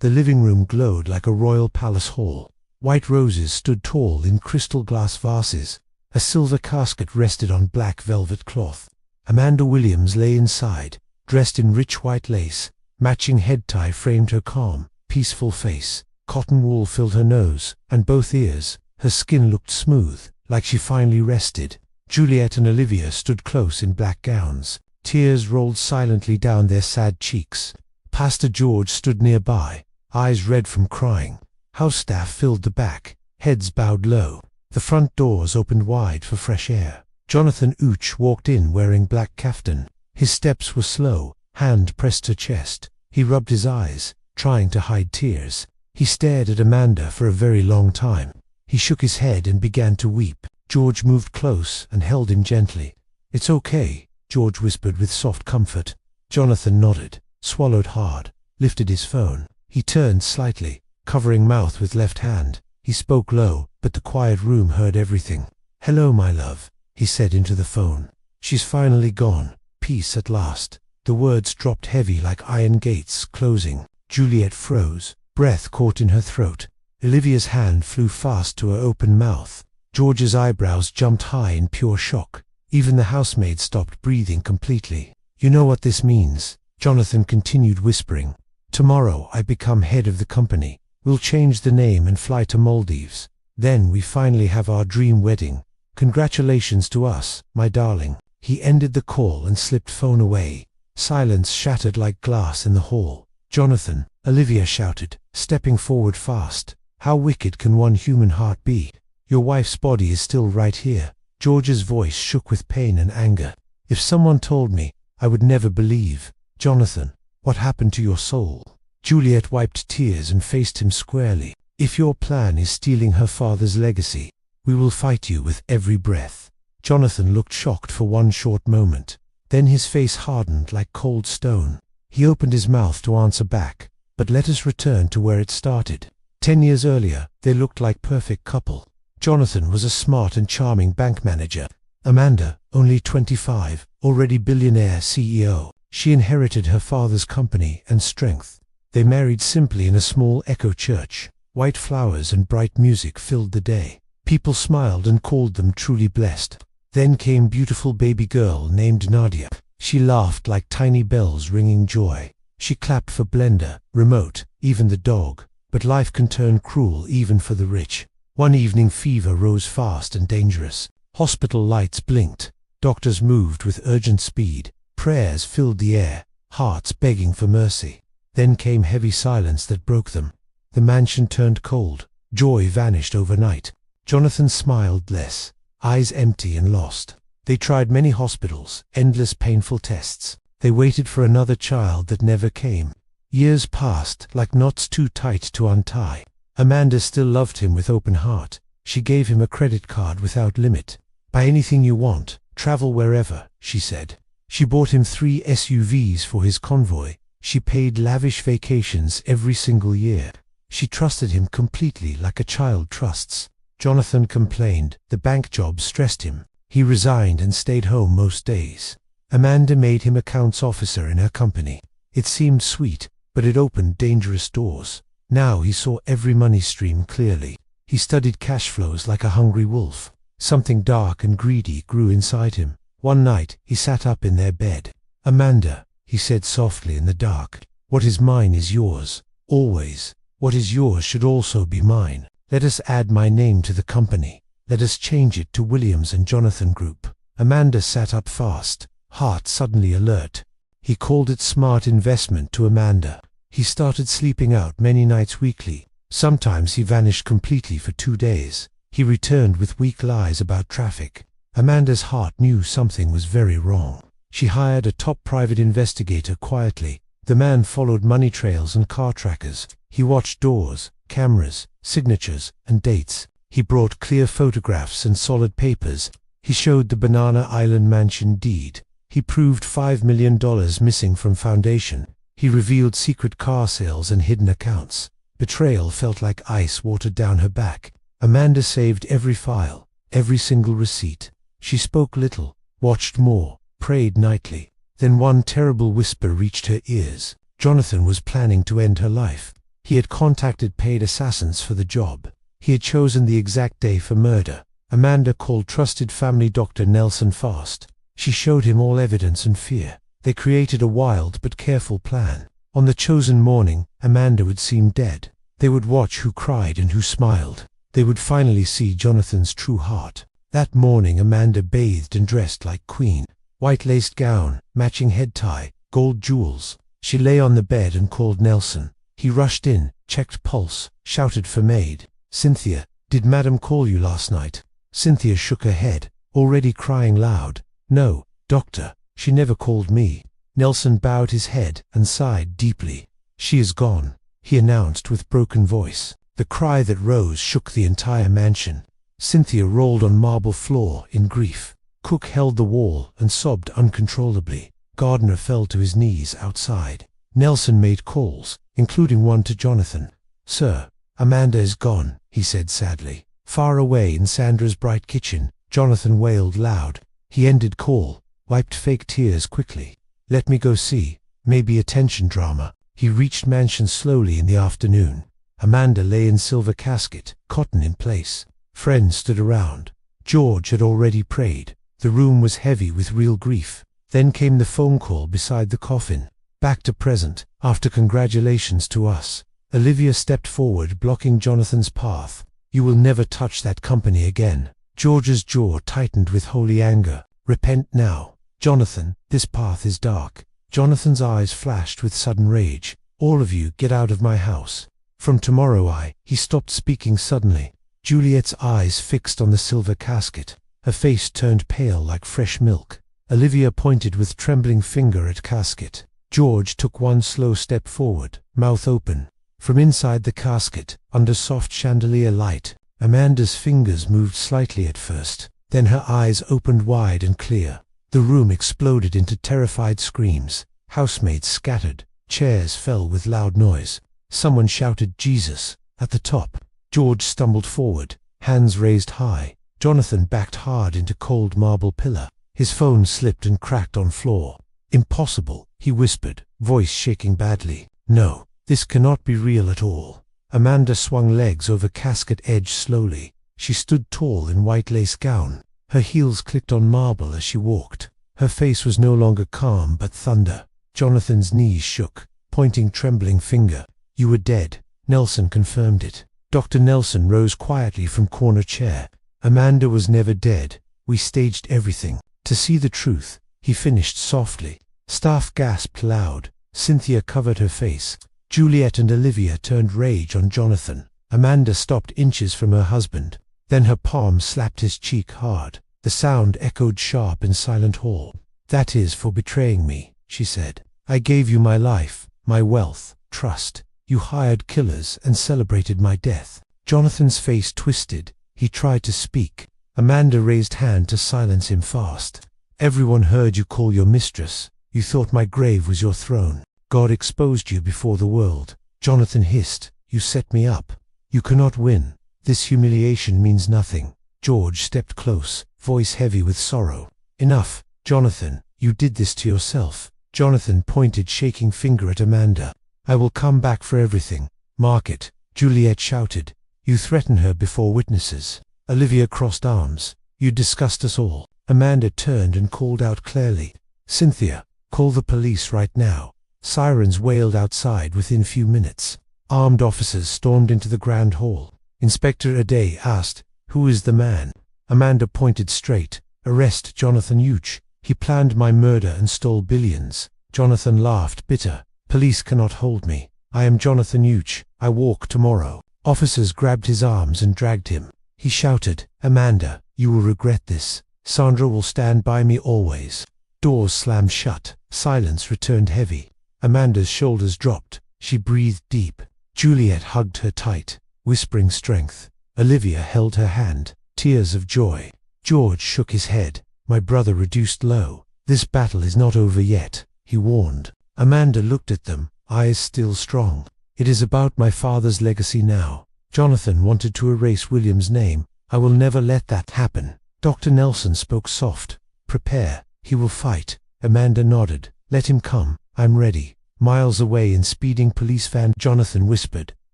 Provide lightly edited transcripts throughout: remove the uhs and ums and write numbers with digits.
The living room glowed like a royal palace hall. White roses stood tall in crystal glass vases. A silver casket rested on black velvet cloth. Amanda Williams lay inside, dressed in rich white lace. Matching head tie framed her calm, peaceful face. Cotton wool filled her nose and both ears. Her skin looked smooth, like she finally rested. Juliet and Olivia stood close in black gowns. Tears rolled silently down their sad cheeks. Pastor George stood nearby, eyes red from crying. House staff filled the back, heads bowed low. The front doors opened wide for fresh air. Johnathan Ooch walked in wearing black kaftan. His steps were slow, hand pressed to chest. He rubbed his eyes, trying to hide tears. He stared at Amanda for a very long time. He shook his head and began to weep. George moved close and held him gently. "It's okay," George whispered with soft comfort. Johnathan nodded, swallowed hard, lifted his phone. He turned slightly, covering mouth with left hand. He spoke low, but the quiet room heard everything. "Hello, my love," he said into the phone. "She's finally gone. Peace at last." The words dropped heavy like iron gates closing. Juliet froze, breath caught in her throat. Olivia's hand flew fast to her open mouth. George's eyebrows jumped high in pure shock. Even the housemaid stopped breathing completely. "You know what this means," Johnathan continued whispering. "Tomorrow I become head of the company. We'll change the name and fly to Maldives. Then we finally have our dream wedding. Congratulations to us, my darling." He ended the call and slipped phone away. Silence shattered like glass in the hall. "Johnathan," Olivia shouted, stepping forward fast. "How wicked can one human heart be? Your wife's body is still right here." George's voice shook with pain and anger. "If someone told me, I would never believe. Johnathan, what happened to your soul?" Juliet wiped tears and faced him squarely. "If your plan is stealing her father's legacy, we will fight you with every breath." Johnathan looked shocked for one short moment. Then his face hardened like cold stone. He opened his mouth to answer back, but let us return to where it started. 10 years earlier, they looked like perfect couple. Johnathan was a smart and charming bank manager. Amanda, only 25, already billionaire CEO. She inherited her father's company and strength. They married simply in a small echo church. White flowers and bright music filled the day. People smiled and called them truly blessed. Then came beautiful baby girl named Nadia. She laughed like tiny bells ringing joy. She clapped for blender, remote, even the dog. But life can turn cruel even for the rich. One evening fever rose fast and dangerous. Hospital lights blinked. Doctors moved with urgent speed. Prayers filled the air, hearts begging for mercy. Then came heavy silence that broke them. The mansion turned cold. Joy vanished overnight. Johnathan smiled less, eyes empty and lost. They tried many hospitals, endless painful tests. They waited for another child that never came. Years passed like knots too tight to untie. Amanda still loved him with open heart. She gave him a credit card without limit. "Buy anything you want, travel wherever," she said. She bought him 3 SUVs for his convoy. She paid lavish vacations every single year. She trusted him completely like a child trusts. Johnathan complained. The bank job stressed him. He resigned and stayed home most days. Amanda made him accounts officer in her company. It seemed sweet, but it opened dangerous doors. Now he saw every money stream clearly. He studied cash flows like a hungry wolf. Something dark and greedy grew inside him. One night, he sat up in their bed. "Amanda," he said softly in the dark, "what is mine is yours, always. What is yours should also be mine. Let us add my name to the company. Let us change it to Williams and Johnathan Group." Amanda sat up fast, heart suddenly alert. He called it smart investment to Amanda. He started sleeping out many nights weekly. Sometimes he vanished completely for 2 days. He returned with weak lies about traffic. Amanda's heart knew something was very wrong. She hired a top private investigator quietly. The man followed money trails and car trackers. He watched doors, cameras, signatures, and dates. He brought clear photographs and solid papers. He showed the Banana Island mansion deed. He proved $5 million missing from foundation. He revealed secret car sales and hidden accounts. Betrayal felt like ice watered down her back. Amanda saved every file, every single receipt. She spoke little, watched more, prayed nightly. Then one terrible whisper reached her ears. Johnathan was planning to end her life. He had contacted paid assassins for the job. He had chosen the exact day for murder. Amanda called trusted family doctor Nelson fast. She showed him all evidence and fear. They created a wild but careful plan. On the chosen morning, Amanda would seem dead. They would watch who cried and who smiled. They would finally see Johnathan's true heart. That morning Amanda bathed and dressed like queen. White laced gown, matching head tie, gold jewels. She lay on the bed and called Nelson. He rushed in, checked pulse, shouted for maid. "Cynthia, did Madam call you last night?" Cynthia shook her head, already crying loud. "No, doctor, she never called me." Nelson bowed his head and sighed deeply. "She is gone," he announced with broken voice. The cry that rose shook the entire mansion. Cynthia rolled on marble floor in grief. Cook held the wall and sobbed uncontrollably. Gardner fell to his knees outside. Nelson made calls, including one to Johnathan. "Sir, Amanda is gone," he said sadly. Far away in Sandra's bright kitchen, Johnathan wailed loud. He ended call, wiped fake tears quickly. "Let me go see. Maybe a tension drama." He reached mansion slowly in the afternoon. Amanda lay in silver casket, cotton in place. Friends stood around. George had already prayed. The room was heavy with real grief. Then came the phone call beside the coffin. "Back to present, after congratulations to us." Olivia stepped forward, blocking Jonathan's path. "You will never touch that company again." George's jaw tightened with holy anger. "Repent now. Johnathan, this path is dark." Jonathan's eyes flashed with sudden rage. "All of you get out of my house. From tomorrow He stopped speaking suddenly. Juliet's eyes fixed on the silver casket. Her face turned pale like fresh milk. Olivia pointed with trembling finger at casket. George took one slow step forward, mouth open. From inside the casket, under soft chandelier light, Amanda's fingers moved slightly at first. Then her eyes opened wide and clear. The room exploded into terrified screams. Housemaids scattered. Chairs fell with loud noise. Someone shouted "Jesus" at the top. George stumbled forward, hands raised high. Johnathan backed hard into cold marble pillar. His phone slipped and cracked on floor. "Impossible," he whispered, voice shaking badly. "No, this cannot be real at all." Amanda swung legs over casket edge slowly. She stood tall in white lace gown. Her heels clicked on marble as she walked. Her face was no longer calm but thunder. Jonathan's knees shook, pointing trembling finger. "You were dead." Nelson confirmed it. Dr. Nelson rose quietly from corner chair. "Amanda was never dead. We staged everything. To see the truth," he finished softly. Staff gasped loud. Cynthia covered her face. Juliet and Olivia turned rage on Johnathan. Amanda stopped inches from her husband. Then her palm slapped his cheek hard. The sound echoed sharp in silent hall. "That is for betraying me," she said. "I gave you my life, my wealth, trust. You hired killers and celebrated my death." Jonathan's face twisted. He tried to speak. Amanda raised hand to silence him fast. "Everyone heard you call your mistress. You thought my grave was your throne. God exposed you before the world." Johnathan hissed. "You set me up. You cannot win. This humiliation means nothing." George stepped close, voice heavy with sorrow. "Enough, Johnathan. You did this to yourself." Johnathan pointed shaking finger at Amanda. "I will come back for everything. Mark it." Juliet shouted. "You threaten her before witnesses." Olivia crossed arms. "You disgust us all." Amanda turned and called out clearly. "Cynthia, call the police right now." Sirens wailed outside within few minutes. Armed officers stormed into the grand hall. Inspector Aday asked, "Who is the man?" Amanda pointed straight. "Arrest Johnathan Huch. He planned my murder and stole billions." Johnathan laughed, bitter. "Police cannot hold me. I am Johnathan Huch. I walk tomorrow." Officers grabbed his arms and dragged him. He shouted, "Amanda, you will regret this. Sandra will stand by me always." Doors slammed shut. Silence returned heavy. Amanda's shoulders dropped. She breathed deep. Juliet hugged her tight, whispering strength. Olivia held her hand, tears of joy. George shook his head. "My brother reduced low. This battle is not over yet," he warned. Amanda looked at them, eyes still strong. "It is about my father's legacy now." Johnathan wanted to erase William's name. "I will never let that happen." Dr. Nelson spoke soft. "Prepare. He will fight." Amanda nodded. "Let him come. I'm ready." Miles away in speeding police van, Johnathan whispered,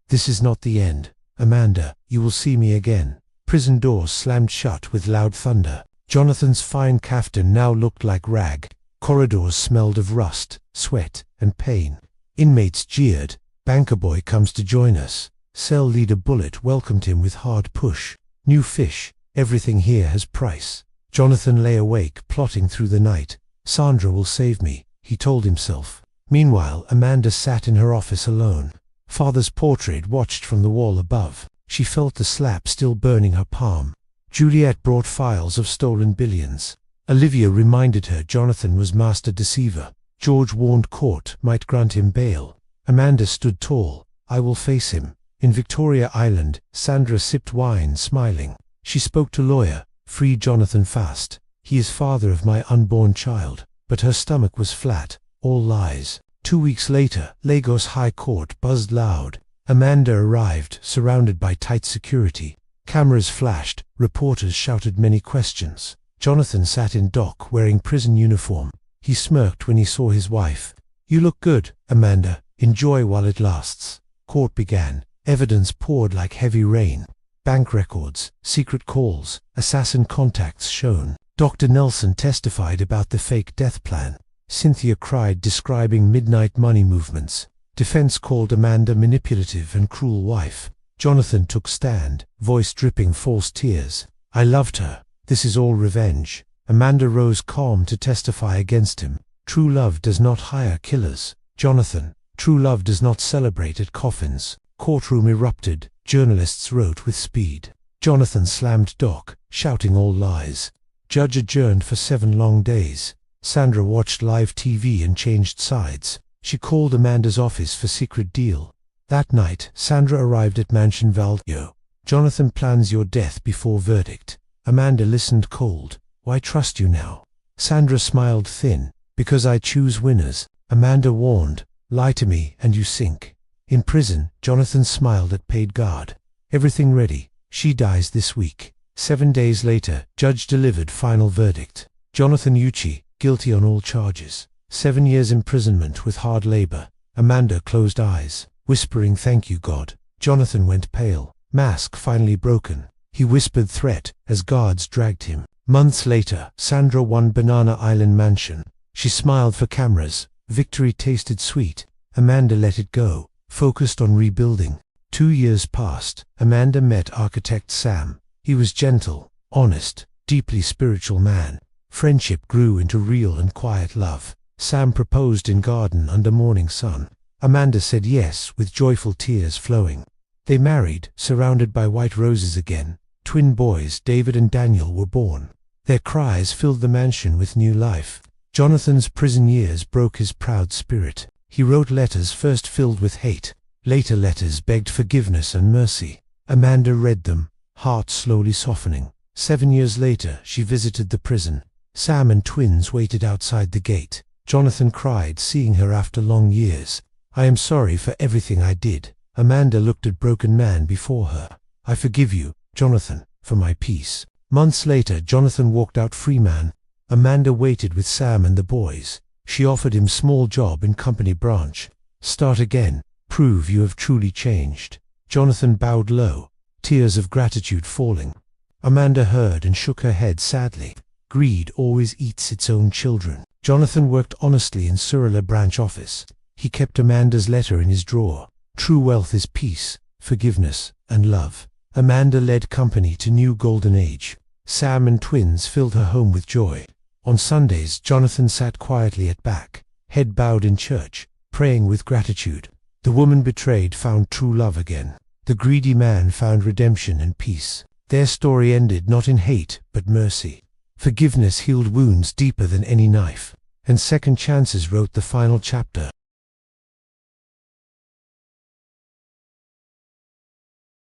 "This is not the end. Amanda, you will see me again." Prison doors slammed shut with loud thunder. Johnathan's fine caftan now looked like rag. Corridors smelled of rust, sweat, and pain. Inmates jeered. "Banker boy comes to join us." Cell leader Bullet welcomed him with hard push. "New fish. Everything here has price." Johnathan lay awake, plotting through the night. "Sandra will save me," he told himself. Meanwhile, Amanda sat in her office alone. Father's portrait watched from the wall above. She felt the slap still burning her palm. Juliet brought files of stolen billions. Olivia reminded her Johnathan was master deceiver. George warned court might grant him bail. Amanda stood tall. "I will face him." In Victoria Island, Sandra sipped wine, smiling. She spoke to lawyer. "Free Johnathan fast. He is father of my unborn child." But her stomach was flat. All lies. 2 weeks later, Lagos High Court buzzed loud. Amanda arrived, surrounded by tight security. Cameras flashed. Reporters shouted many questions. Johnathan sat in dock wearing prison uniform. He smirked when he saw his wife. "You look good, Amanda. Enjoy while it lasts." Court began. Evidence poured like heavy rain. Bank records, secret calls, assassin contacts shown. Dr. Nelson testified about the fake death plan. Cynthia cried, describing midnight money movements. Defense called Amanda manipulative and cruel wife. Johnathan took stand, voice dripping false tears. "I loved her. This is all revenge." Amanda rose calm to testify against him. "True love does not hire killers." Johnathan, "True love does not celebrate at coffins." Courtroom erupted. Journalists wrote with speed. Johnathan slammed dock, shouting all lies. Judge adjourned for 7 long days. Sandra watched live TV and changed sides. She called Amanda's office for secret deal. That night, Sandra arrived at Mansion Valdio. "Johnathan plans your death before verdict." Amanda listened cold. "Why trust you now?" Sandra smiled thin. "Because I choose winners." Amanda warned, "Lie to me and you sink." In prison, Johnathan smiled at paid guard. "Everything ready. She dies this week." 7 days later, judge delivered final verdict. Johnathan Uchi, guilty on all charges. 7 years imprisonment with hard labor. Amanda closed eyes, whispering, "Thank you, God." Johnathan went pale. Mask finally broken. He whispered threat as guards dragged him. Months later, Sandra won Banana Island mansion. She smiled for cameras. Victory tasted sweet. Amanda let it go, focused on rebuilding. 2 years passed. Amanda met architect Sam. He was gentle, honest, deeply spiritual man. Friendship grew into real and quiet love. Sam proposed in garden under morning sun. Amanda said yes with joyful tears flowing. They married, surrounded by white roses again. Twin boys, David and Daniel, were born. Their cries filled the mansion with new life. Johnathan's prison years broke his proud spirit. He wrote letters first filled with hate. Later letters begged forgiveness and mercy. Amanda read them, heart slowly softening. 7 years later, she visited the prison. Sam and twins waited outside the gate. Johnathan cried, seeing her after long years. "I am sorry for everything I did." Amanda looked at broken man before her. "I forgive you, Johnathan, for my peace." Months later, Johnathan walked out free man. Amanda waited with Sam and the boys. She offered him small job in company branch. "Start again. Prove you have truly changed." Johnathan bowed low, tears of gratitude falling. Amanda heard and shook her head sadly. Greed always eats its own children. Johnathan worked honestly in Surrey branch office. He kept Amanda's letter in his drawer. True wealth is peace, forgiveness, and love. Amanda led company to new golden age. Sam and twins filled her home with joy. On Sundays, Johnathan sat quietly at back, head bowed in church, praying with gratitude. The woman betrayed found true love again. The greedy man found redemption and peace. Their story ended not in hate, but mercy. Forgiveness healed wounds deeper than any knife, and second chances wrote the final chapter.